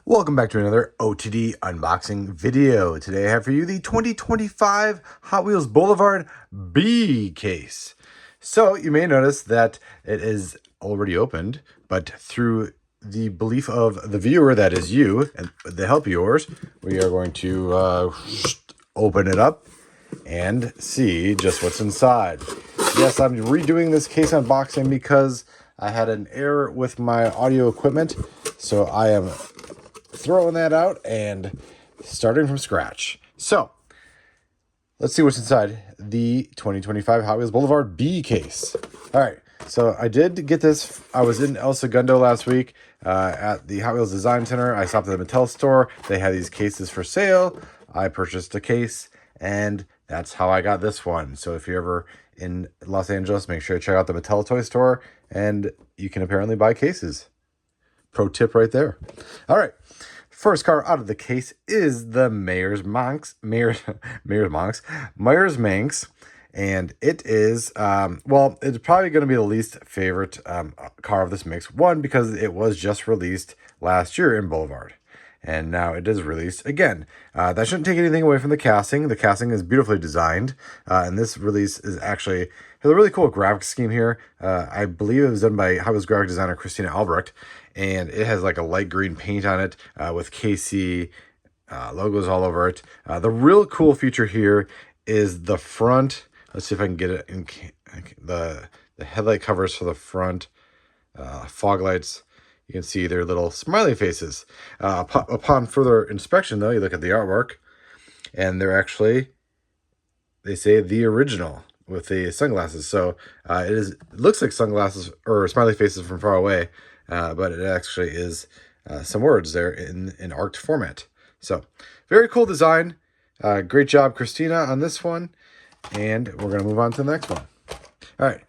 Welcome back to another OTD unboxing video. Today I have for you the 2025 Hot Wheels Boulevard B case. So you may notice that it is already opened, but through the belief of the viewer, that is you, and the help of yours, we are going to open it up and see just what's inside. Yes, I'm redoing this case unboxing because I had an error with my audio equipment, so I am throwing that out and starting from scratch. So let's see what's inside the 2025 Hot Wheels Boulevard B case. All right, so I did get this. I was in El Segundo last week at the Hot Wheels Design Center. I stopped at the Mattel store. They had these cases for sale. I purchased a case, and that's how I got this one. So if you're ever in Los Angeles, make sure to check out the Mattel Toy Store, and you can apparently buy cases. Pro tip right there. All right. First car out of the case is the Meyers Manx, and it is, well, it's probably going to be the least favorite car of this mix. One, because it was just released last year in Boulevard, and now it is released again. That shouldn't take anything away from the casting. The casting is beautifully designed, and this release is actually has a really cool graphic scheme here. I believe it was done by Hot Wheels graphic designer Christina Albrecht, and it has like a light green paint on it with KC logos all over it. The real cool feature here is the front. Let's see if I can get it in the headlight covers for the front fog lights. You can see their little smiley faces. Upon further inspection, though, you look at the artwork, and they're actually, they say, the original with the sunglasses. So it looks like sunglasses or smiley faces from far away, but it actually is some words there in arced format. So very cool design. Great job, Christina, on this one. And we're going to move on to the next one. All right.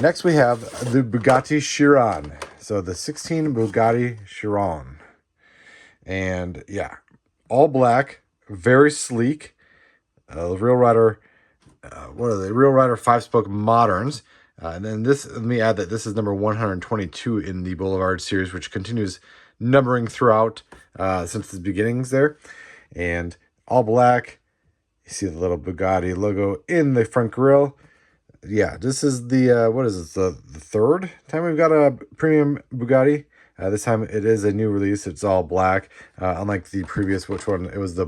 Next, we have the Bugatti Chiron. So the 16 Bugatti Chiron. And yeah, all black, very sleek. Real Rider, what are they? Real Rider 5-spoke moderns. And then this, let me add that this is number 122 in the Boulevard series, which continues numbering throughout since the beginnings there. And all black. You see the little Bugatti logo in the front grille. Yeah, this is the, what is this, the third time we've got a premium Bugatti. This time it is a new release. It's all black, unlike the previous, which one, it was the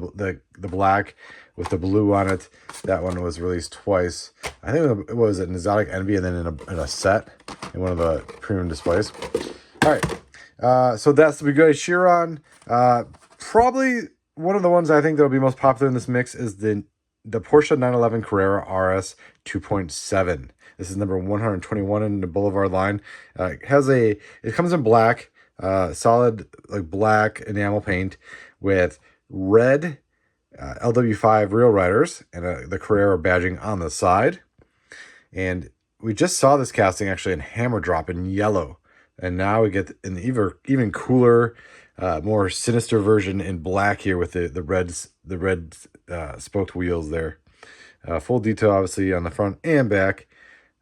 black with the blue on it. That one was released twice. I think it was an Exotic Envy and then in a set in one of the premium displays. All right, so that's the Bugatti Chiron. Probably one of the ones I think that will be most popular in this mix is the Porsche 911 Carrera RS 2.7. This is number 121 in the Boulevard line. It comes in black, solid like black enamel paint with red LW5 Real Riders and the Carrera badging on the side. And we just saw this casting actually in Hammer Drop in yellow, and now we get an even cooler, more sinister version in black here with the red spoked wheels there. Full detail obviously on the front and back,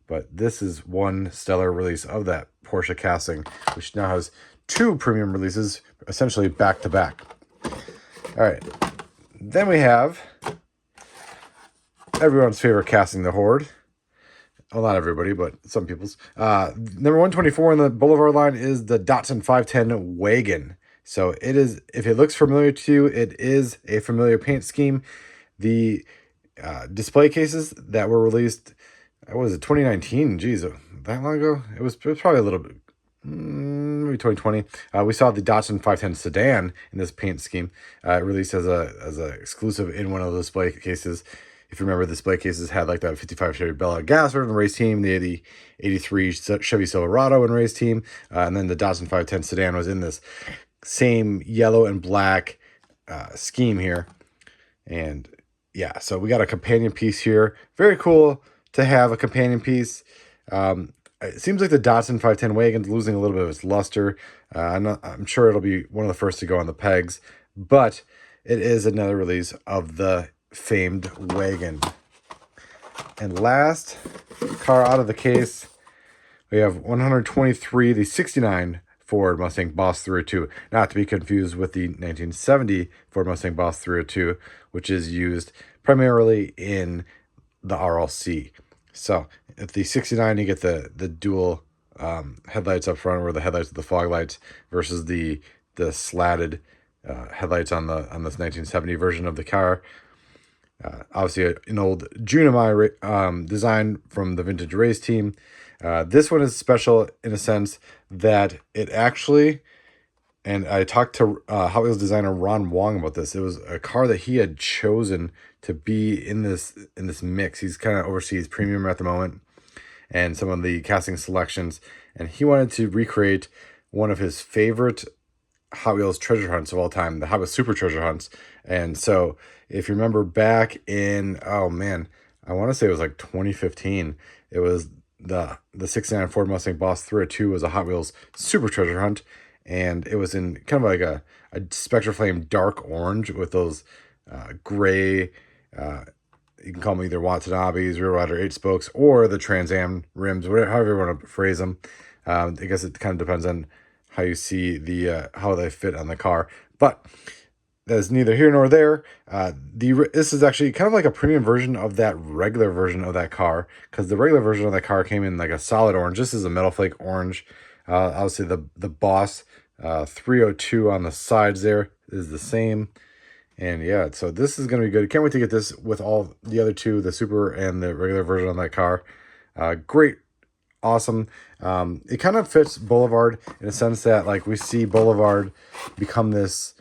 but this is one stellar release of that Porsche casting, which now has two premium releases essentially back to back. All right, then we have everyone's favorite casting, the Horde. Well, not everybody, but some people's. Number 124 in the Boulevard line is the Datsun 510 wagon. So it is, if it looks familiar to you, it is a familiar paint scheme. The display cases that were released, what was it, 2019? Geez, that long ago? It was probably a little bit, maybe 2020. We saw the Datsun 510 sedan in this paint scheme, released as a exclusive in one of the display cases. If you remember, the display cases had like that 55 Chevy Bella Gasser in the race team, the 83 Chevy Silverado in race team, and then the Datsun 510 sedan was in this same yellow and black scheme here. And yeah, so we got a companion piece here. Very cool to have a companion piece. It seems like the Datsun 510 wagon's losing a little bit of its luster. I'm sure it'll be one of the first to go on the pegs, but it is another release of the famed wagon. And last car out of the case, we have 123, the 69 Ford Mustang Boss 302, not to be confused with the 1970 Ford Mustang Boss 302, which is used primarily in the RLC. So at the 69, you get the dual headlights up front, where the headlights are the fog lights, versus the slatted headlights on this 1970 version of the car. Obviously an old Junimai design from the vintage race team. This one is special in a sense that it actually, and I talked to Hot Wheels designer Ron Wong about this. It was a car that he had chosen to be in this mix. He's kind of oversees premium at the moment and some of the casting selections, and he wanted to recreate one of his favorite Hot Wheels treasure hunts of all time, the Hot Wheels Super Treasure Hunts. And so if you remember back in, oh man, I want to say it was like 2015, it was the 69 Ford Mustang Boss 302 was a Hot Wheels Super Treasure Hunt, and it was in kind of like a Spectra Flame dark orange with those gray, you can call them either Watanabes, Rear Rider 8 spokes, or the Trans Am rims, whatever, however you want to phrase them. I guess it kind of depends on how you see the how they fit on the car, but that's neither here nor there. This is actually kind of like a premium version of that regular version of that car, because the regular version of that car came in like a solid orange. This is a metal flake orange. Obviously the Boss 302 on the sides there is the same. And yeah, so this is going to be good. Can't wait to get this with all the other two, the Super and the regular version on that car. Great. Awesome. It kind of fits Boulevard in a sense that, like, we see Boulevard become this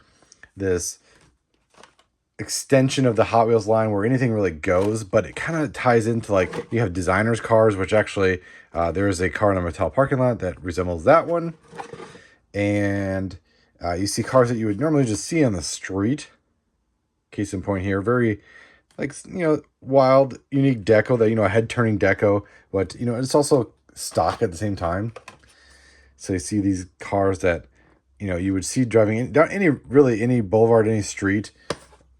extension of the Hot Wheels line where anything really goes, but it kind of ties into, like, you have designers cars, which actually there is a car in a Mattel parking lot that resembles that one. And you see cars that you would normally just see on the street. Case in point here, very, like, you know, wild, unique deco that, you know, a head turning deco, but, you know, it's also stock at the same time. So you see these cars that, you know, you would see driving down any boulevard, any street.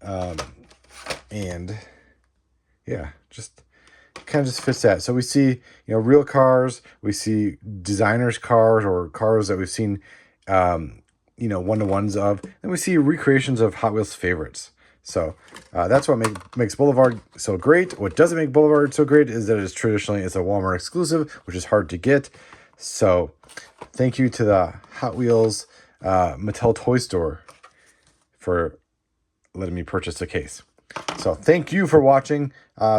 And yeah, just kind of just fits that. So we see, you know, real cars, we see designers cars, or cars that we've seen, you know, one-to-ones of, and we see recreations of Hot Wheels favorites. So that's what makes Boulevard so great. What doesn't make Boulevard so great is that it's a Walmart exclusive, which is hard to get. So thank you to the Hot Wheels Mattel Toy Store for letting me purchase a case. So thank you for watching.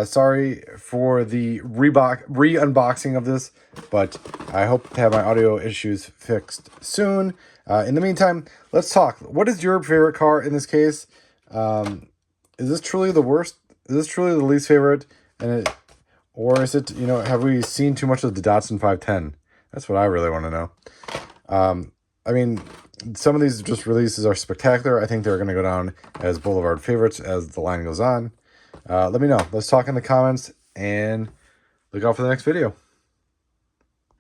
Sorry for the re-unboxing of this, but I hope to have my audio issues fixed soon. In the meantime, let's talk. What is your favorite car in this case? Is this truly the worst? Is this truly the least favorite? Or is it, you know, have we seen too much of the Datsun 510? That's what I really want to know. I mean, some of these just releases are spectacular. I think they're going to go down as Boulevard favorites as the line goes on. Let me know. Let's talk in the comments and look out for the next video.